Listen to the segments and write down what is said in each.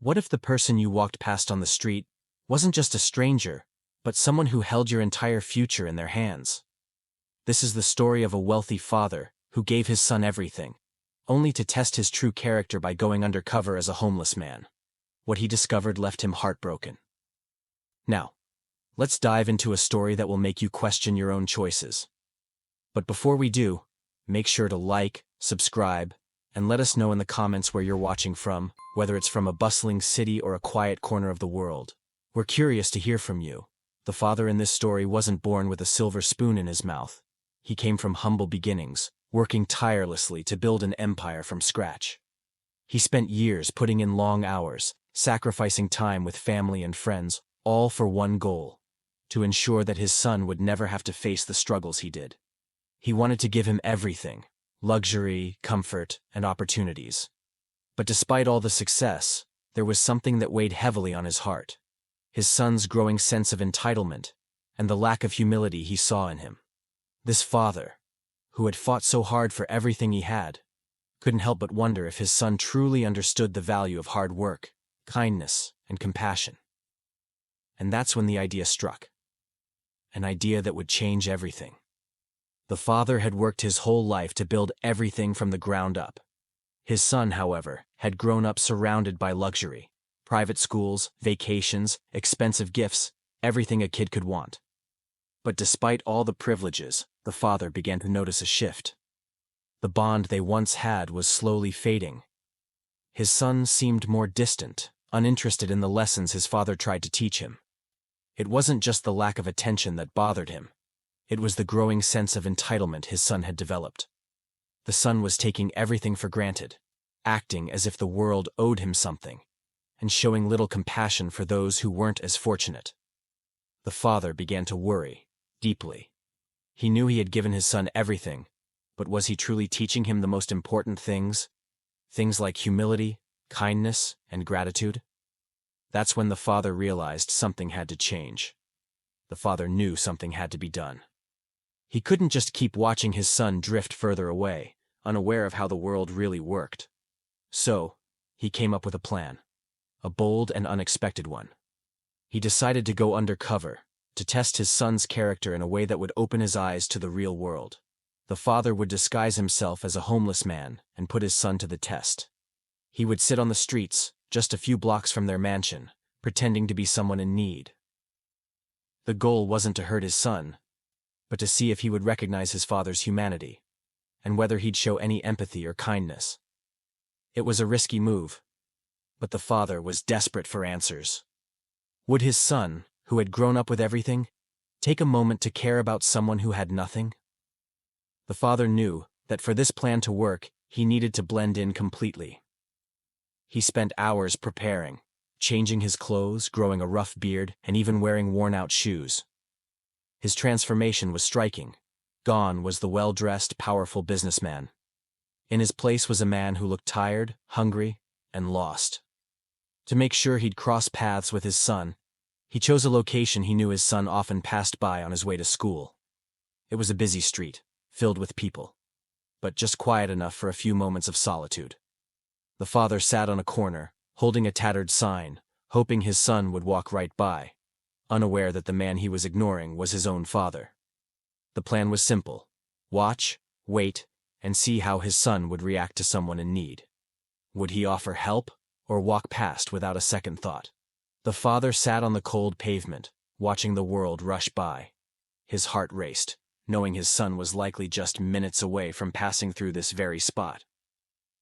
What if the person you walked past on the street wasn't just a stranger, but someone who held your entire future in their hands? This is the story of a wealthy father who gave his son everything, only to test his true character by going undercover as a homeless man. What he discovered left him heartbroken. Now, let's dive into a story that will make you question your own choices. But before we do, make sure to like, subscribe, and let us know in the comments where you're watching from, whether it's from a bustling city or a quiet corner of the world. We're curious to hear from you. The father in this story wasn't born with a silver spoon in his mouth. He came from humble beginnings, working tirelessly to build an empire from scratch. He spent years putting in long hours, sacrificing time with family and friends, all for one goal: to ensure that his son would never have to face the struggles he did. He wanted to give him everything: luxury, comfort, and opportunities. But despite all the success, there was something that weighed heavily on his heart: his son's growing sense of entitlement and the lack of humility he saw in him. This father, who had fought so hard for everything he had, couldn't help but wonder if his son truly understood the value of hard work, kindness, and compassion. And that's when the idea struck. An idea that would change everything. The father had worked his whole life to build everything from the ground up. His son, however, had grown up surrounded by luxury: private schools, vacations, expensive gifts, everything a kid could want. But despite all the privileges, the father began to notice a shift. The bond they once had was slowly fading. His son seemed more distant, uninterested in the lessons his father tried to teach him. It wasn't just the lack of attention that bothered him. It was the growing sense of entitlement his son had developed. The son was taking everything for granted, acting as if the world owed him something, and showing little compassion for those who weren't as fortunate. The father began to worry, deeply. He knew he had given his son everything, but was he truly teaching him the most important things? Things like humility, kindness, and gratitude? That's when the father realized something had to change. The father knew something had to be done. He couldn't just keep watching his son drift further away, unaware of how the world really worked. So, he came up with a plan, a bold and unexpected one. He decided to go undercover, to test his son's character in a way that would open his eyes to the real world. The father would disguise himself as a homeless man and put his son to the test. He would sit on the streets, just a few blocks from their mansion, pretending to be someone in need. The goal wasn't to hurt his son, but to see if he would recognize his father's humanity, and whether he'd show any empathy or kindness. It was a risky move, but the father was desperate for answers. Would his son, who had grown up with everything, take a moment to care about someone who had nothing? The father knew that for this plan to work, he needed to blend in completely. He spent hours preparing, changing his clothes, growing a rough beard, and even wearing worn-out shoes. His transformation was striking. Gone was the well-dressed, powerful businessman. In his place was a man who looked tired, hungry, and lost. To make sure he'd cross paths with his son, he chose a location he knew his son often passed by on his way to school. It was a busy street, filled with people, but just quiet enough for a few moments of solitude. The father sat on a corner, holding a tattered sign, hoping his son would walk right by, unaware that the man he was ignoring was his own father. The plan was simple: watch, wait, and see how his son would react to someone in need. Would he offer help, or walk past without a second thought? The father sat on the cold pavement, watching the world rush by. His heart raced, knowing his son was likely just minutes away from passing through this very spot.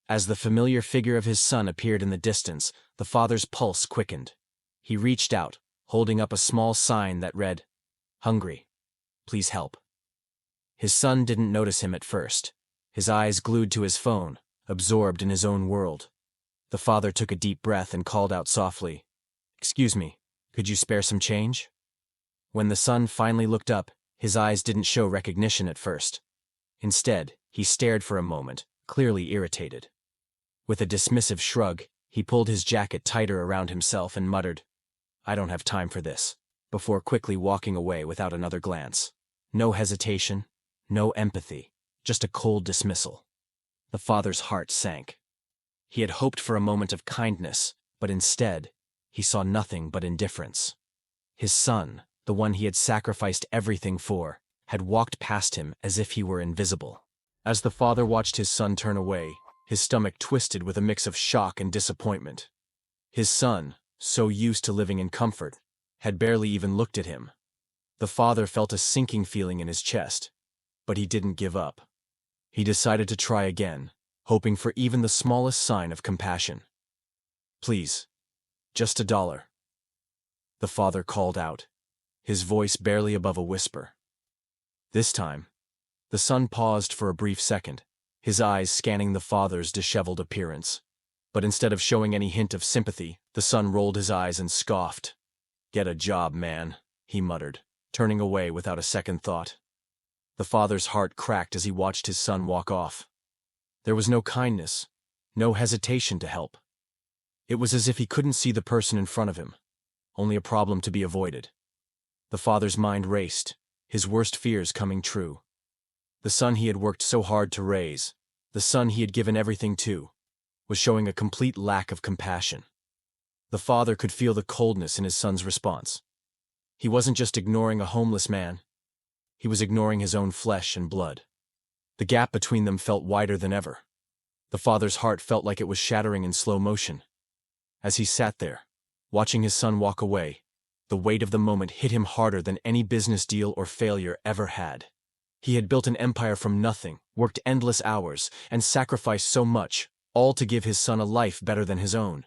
As the familiar figure of his son appeared in the distance, the father's pulse quickened. He reached out, holding up a small sign that read, "Hungry. Please help." His son didn't notice him at first, his eyes glued to his phone, absorbed in his own world. The father took a deep breath and called out softly, "Excuse me, could you spare some change?" When the son finally looked up, his eyes didn't show recognition at first. Instead, he stared for a moment, clearly irritated. With a dismissive shrug, he pulled his jacket tighter around himself and muttered, "I don't have time for this," before quickly walking away without another glance. No hesitation, no empathy, just a cold dismissal. The father's heart sank. He had hoped for a moment of kindness, But instead, he saw nothing but indifference. His son, the one he had sacrificed everything for, had walked past him as if he were invisible. As the father watched his son turn away, his stomach twisted with a mix of shock and disappointment. His son, so used to living in comfort, had barely even looked at him. The father felt a sinking feeling in his chest, but he didn't give up. He decided to try again, hoping for even the smallest sign of compassion. "Please, just $1. The father called out, his voice barely above a whisper. This time, the son paused for a brief second, his eyes scanning the father's disheveled appearance. But instead of showing any hint of sympathy, the son rolled his eyes and scoffed. "Get a job, man," he muttered, turning away without a second thought. The father's heart cracked as he watched his son walk off. There was no kindness, no hesitation to help. It was as if he couldn't see the person in front of him, only a problem to be avoided. The father's mind raced, his worst fears coming true. The son he had worked so hard to raise, the son he had given everything to, was showing a complete lack of compassion. The father could feel the coldness in his son's response. He wasn't just ignoring a homeless man. He was ignoring his own flesh and blood. The gap between them felt wider than ever. The father's heart felt like it was shattering in slow motion. As he sat there, watching his son walk away, the weight of the moment hit him harder than any business deal or failure ever had. He had built an empire from nothing, worked endless hours, and sacrificed so much, all to give his son a life better than his own.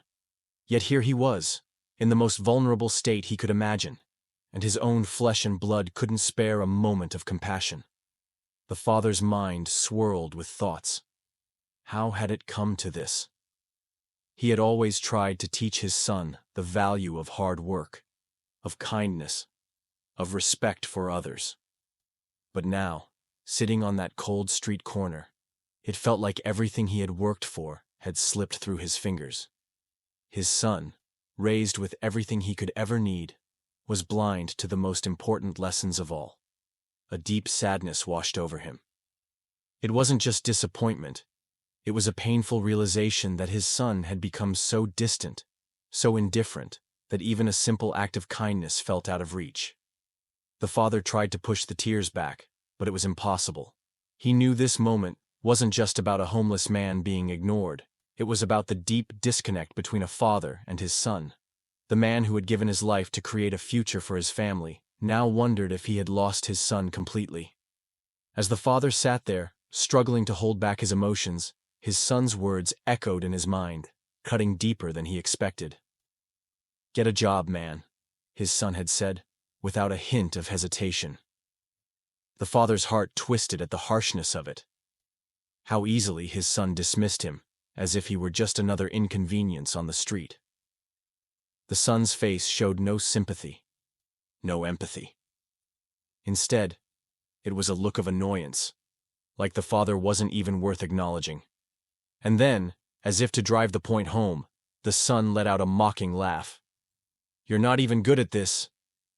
Yet here he was, in the most vulnerable state he could imagine, and his own flesh and blood couldn't spare a moment of compassion. The father's mind swirled with thoughts. How had it come to this? He had always tried to teach his son the value of hard work, of kindness, of respect for others. But now, sitting on that cold street corner, it felt like everything he had worked for had slipped through his fingers. His son, raised with everything he could ever need, was blind to the most important lessons of all. A deep sadness washed over him. It wasn't just disappointment. It was a painful realization that his son had become so distant, so indifferent, that even a simple act of kindness felt out of reach. The father tried to push the tears back, but it was impossible. He knew this moment wasn't just about a homeless man being ignored. It was about the deep disconnect between a father and his son. The man who had given his life to create a future for his family now wondered if he had lost his son completely. As the father sat there, struggling to hold back his emotions, his son's words echoed in his mind, cutting deeper than he expected. "Get a job, man," his son had said, without a hint of hesitation. The father's heart twisted at the harshness of it. How easily his son dismissed him, as if he were just another inconvenience on the street. The son's face showed no sympathy, no empathy. Instead, it was a look of annoyance, like the father wasn't even worth acknowledging. And then, as if to drive the point home, the son let out a mocking laugh. "You're not even good at this.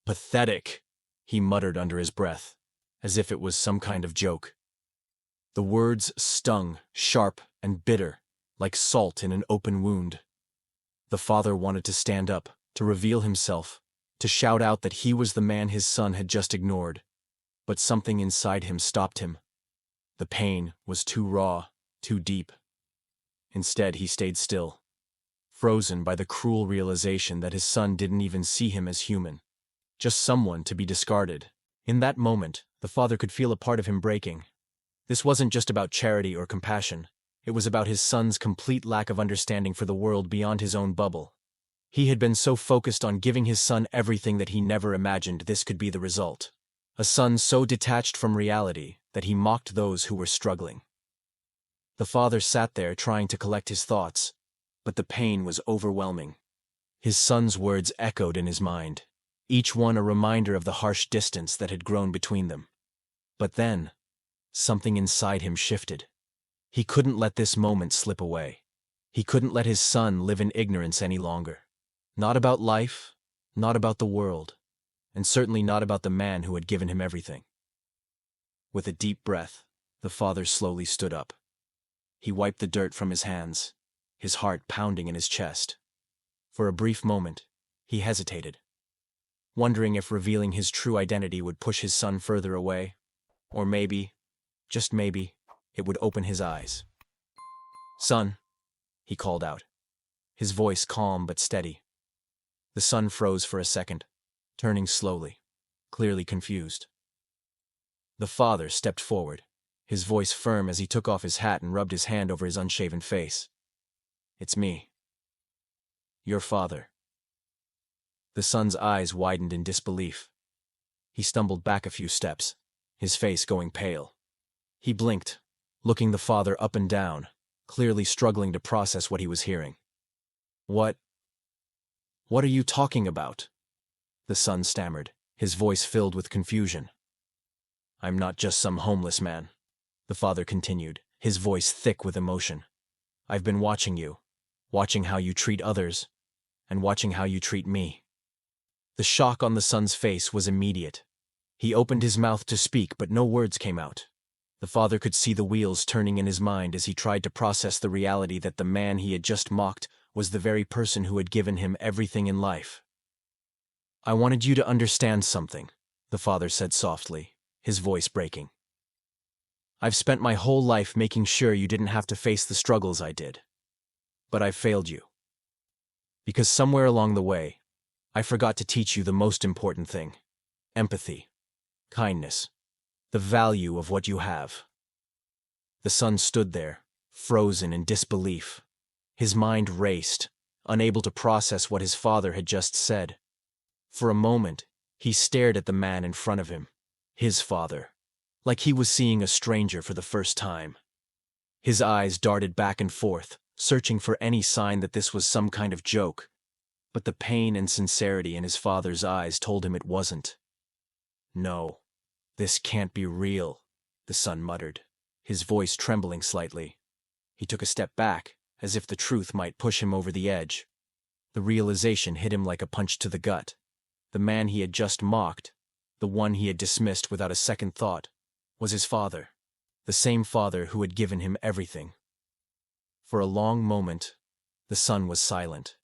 Pathetic," he muttered under his breath, as if it was some kind of joke. The words stung, sharp and bitter, like salt in an open wound. The father wanted to stand up, to reveal himself, to shout out that he was the man his son had just ignored. But something inside him stopped him. The pain was too raw, too deep. Instead, he stayed still, frozen by the cruel realization that his son didn't even see him as human, just someone to be discarded. In that moment, the father could feel a part of him breaking. This wasn't just about charity or compassion. It was about his son's complete lack of understanding for the world beyond his own bubble. He had been so focused on giving his son everything that he never imagined this could be the result. A son so detached from reality that he mocked those who were struggling. The father sat there trying to collect his thoughts, but the pain was overwhelming. His son's words echoed in his mind, each one a reminder of the harsh distance that had grown between them. But then, something inside him shifted. He couldn't let this moment slip away. He couldn't let his son live in ignorance any longer. Not about life, not about the world, and certainly not about the man who had given him everything. With a deep breath, the father slowly stood up. He wiped the dirt from his hands, his heart pounding in his chest. For a brief moment, he hesitated, wondering if revealing his true identity would push his son further away, or maybe, just maybe, it would open his eyes. "Son," he called out, his voice calm but steady. The son froze for a second, turning slowly, clearly confused. The father stepped forward, his voice firm as he took off his hat and rubbed his hand over his unshaven face. "It's me. Your father." The son's eyes widened in disbelief. He stumbled back a few steps, his face going pale. He blinked, looking the father up and down, clearly struggling to process what he was hearing. What are you talking about?" the son stammered, his voice filled with confusion. "I'm not just some homeless man," the father continued, his voice thick with emotion. "I've been watching you, watching how you treat others, and watching how you treat me." The shock on the son's face was immediate. He opened his mouth to speak, but no words came out. The father could see the wheels turning in his mind as he tried to process the reality that the man he had just mocked was the very person who had given him everything in life. "I wanted you to understand something," the father said softly, his voice breaking. "I've spent my whole life making sure you didn't have to face the struggles I did. But I failed you. Because somewhere along the way, I forgot to teach you the most important thing: empathy, kindness, the value of what you have." The son stood there, frozen in disbelief. His mind raced, unable to process what his father had just said. For a moment, he stared at the man in front of him, his father, like he was seeing a stranger for the first time. His eyes darted back and forth, searching for any sign that this was some kind of joke, but the pain and sincerity in his father's eyes told him it wasn't. "No, this can't be real," the son muttered, his voice trembling slightly. He took a step back, as if the truth might push him over the edge. The realization hit him like a punch to the gut. The man he had just mocked, the one he had dismissed without a second thought, was his father, the same father who had given him everything. For a long moment, the son was silent.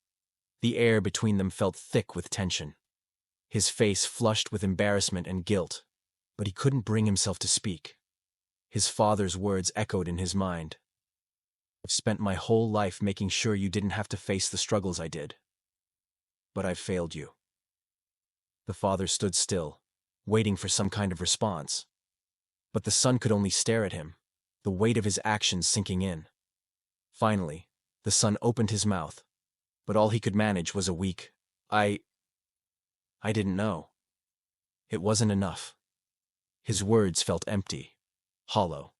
The air between them felt thick with tension. His face flushed with embarrassment and guilt, but he couldn't bring himself to speak. His father's words echoed in his mind. "I've spent my whole life making sure you didn't have to face the struggles I did. But I've failed you." The father stood still, waiting for some kind of response. But the son could only stare at him, the weight of his actions sinking in. Finally, the son opened his mouth, but all he could manage was a weak, I didn't know." It wasn't enough. His words felt empty, hollow.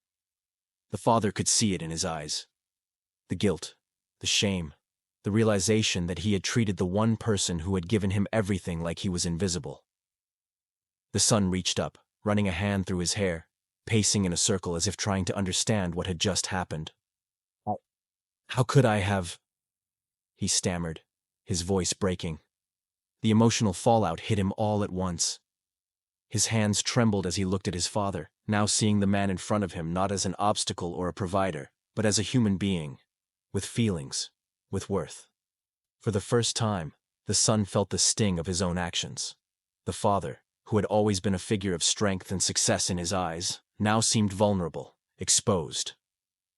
The father could see it in his eyes. The guilt, the shame, the realization that he had treated the one person who had given him everything like he was invisible. The son reached up, running a hand through his hair, pacing in a circle as if trying to understand what had just happened. How could I have?" he stammered, his voice breaking. The emotional fallout hit him all at once. His hands trembled as he looked at his father, now seeing the man in front of him not as an obstacle or a provider, but as a human being, with feelings, with worth. For the first time, the son felt the sting of his own actions. The father, who had always been a figure of strength and success in his eyes, now seemed vulnerable, exposed.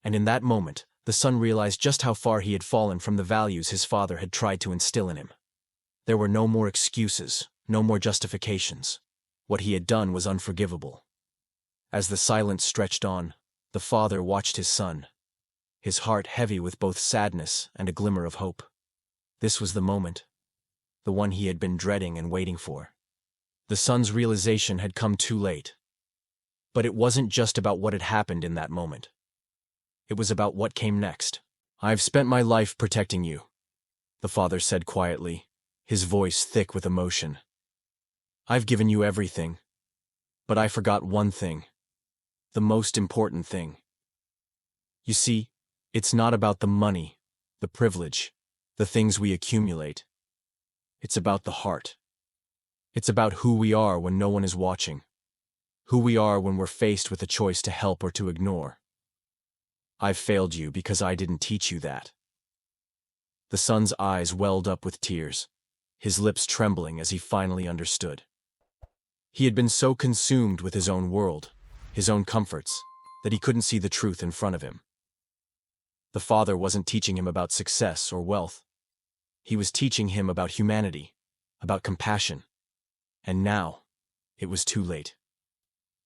And in that moment, the son realized just how far he had fallen from the values his father had tried to instill in him. There were no more excuses, no more justifications. What he had done was unforgivable. As the silence stretched on, the father watched his son, his heart heavy with both sadness and a glimmer of hope. This was the moment, the one he had been dreading and waiting for. The son's realization had come too late. But it wasn't just about what had happened in that moment. It was about what came next. "I've spent my life protecting you," the father said quietly, his voice thick with emotion. "I've given you everything, but I forgot one thing, the most important thing. You see, it's not about the money, the privilege, the things we accumulate. It's about the heart. It's about who we are when no one is watching, who we are when we're faced with a choice to help or to ignore. I've failed you because I didn't teach you that." The son's eyes welled up with tears, his lips trembling as he finally understood. He had been so consumed with his own world, his own comforts, that he couldn't see the truth in front of him. The father wasn't teaching him about success or wealth. He was teaching him about humanity, about compassion. And now, it was too late.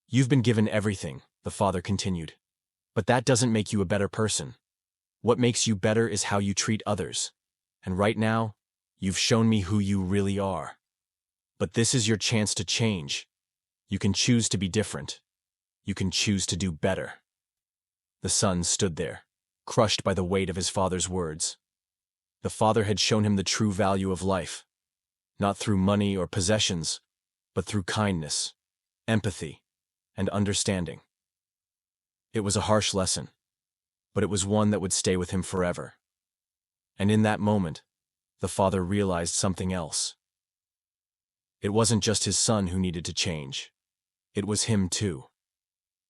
"You've been given everything," the father continued. "But that doesn't make you a better person. What makes you better is how you treat others. And right now, you've shown me who you really are. But this is your chance to change. You can choose to be different. You can choose to do better." The son stood there, crushed by the weight of his father's words. The father had shown him the true value of life, not through money or possessions, but through kindness, empathy, and understanding. It was a harsh lesson, but it was one that would stay with him forever. And in that moment, the father realized something else. It wasn't just his son who needed to change. It was him too.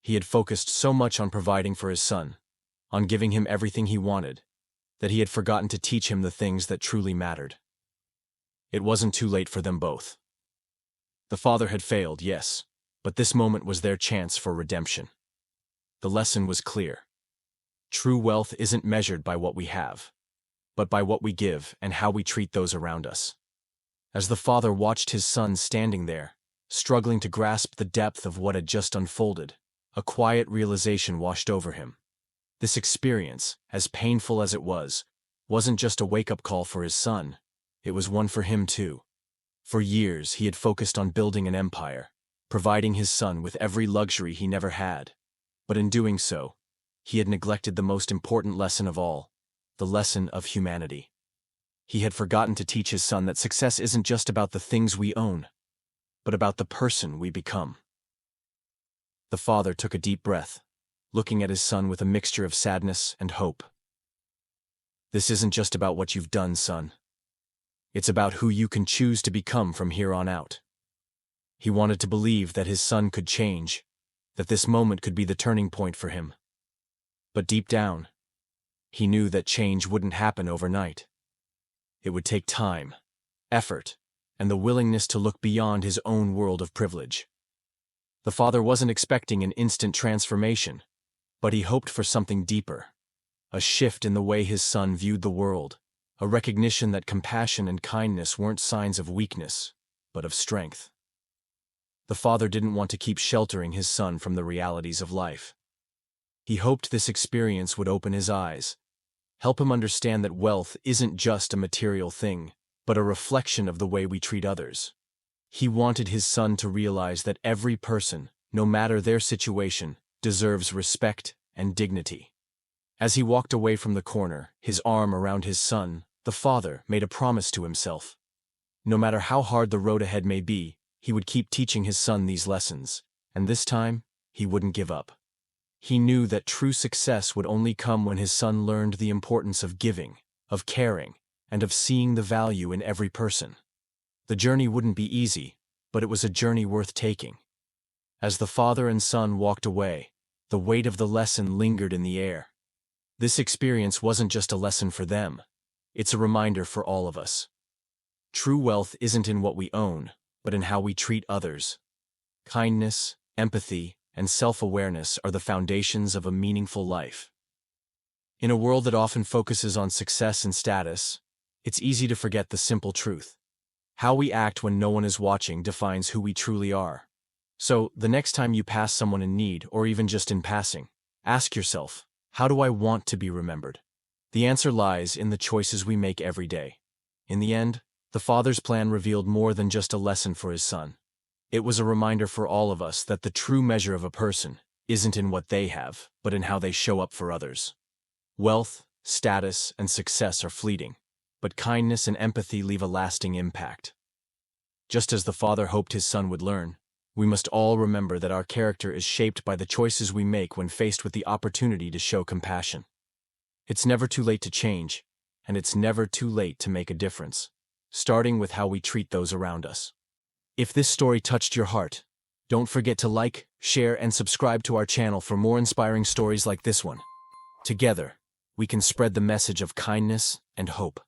He had focused so much on providing for his son, on giving him everything he wanted, that he had forgotten to teach him the things that truly mattered. It wasn't too late for them both. The father had failed, yes, but this moment was their chance for redemption. The lesson was clear. True wealth isn't measured by what we have, but by what we give and how we treat those around us. As the father watched his son standing there, struggling to grasp the depth of what had just unfolded, a quiet realization washed over him. This experience, as painful as it was, wasn't just a wake-up call for his son, it was one for him too. For years he had focused on building an empire, providing his son with every luxury he never had. But in doing so, he had neglected the most important lesson of all, the lesson of humanity. He had forgotten to teach his son that success isn't just about the things we own, but about the person we become. The father took a deep breath, looking at his son with a mixture of sadness and hope. "This isn't just about what you've done, son. It's about who you can choose to become from here on out." He wanted to believe that his son could change, that this moment could be the turning point for him. But deep down, he knew that change wouldn't happen overnight. It would take time, effort, and the willingness to look beyond his own world of privilege. The father wasn't expecting an instant transformation, but he hoped for something deeper, a shift in the way his son viewed the world, a recognition that compassion and kindness weren't signs of weakness, but of strength. The father didn't want to keep sheltering his son from the realities of life. He hoped this experience would open his eyes, help him understand that wealth isn't just a material thing, but a reflection of the way we treat others. He wanted his son to realize that every person, no matter their situation, deserves respect and dignity. As he walked away from the corner, his arm around his son, the father made a promise to himself. No matter how hard the road ahead may be, he would keep teaching his son these lessons, and this time, he wouldn't give up. He knew that true success would only come when his son learned the importance of giving, of caring, and of seeing the value in every person. The journey wouldn't be easy, but it was a journey worth taking. As the father and son walked away, the weight of the lesson lingered in the air. This experience wasn't just a lesson for them, it's a reminder for all of us. True wealth isn't in what we own, but in how we treat others. Kindness, empathy, and self-awareness are the foundations of a meaningful life. In a world that often focuses on success and status, it's easy to forget the simple truth. How we act when no one is watching defines who we truly are. So, the next time you pass someone in need, or even just in passing, ask yourself, how do I want to be remembered? The answer lies in the choices we make every day. In the end, the father's plan revealed more than just a lesson for his son. It was a reminder for all of us that the true measure of a person isn't in what they have, but in how they show up for others. Wealth, status, and success are fleeting, but kindness and empathy leave a lasting impact. Just as the father hoped his son would learn, we must all remember that our character is shaped by the choices we make when faced with the opportunity to show compassion. It's never too late to change, and it's never too late to make a difference, starting with how we treat those around us. If this story touched your heart, don't forget to like, share, and subscribe to our channel for more inspiring stories like this one. Together, we can spread the message of kindness and hope.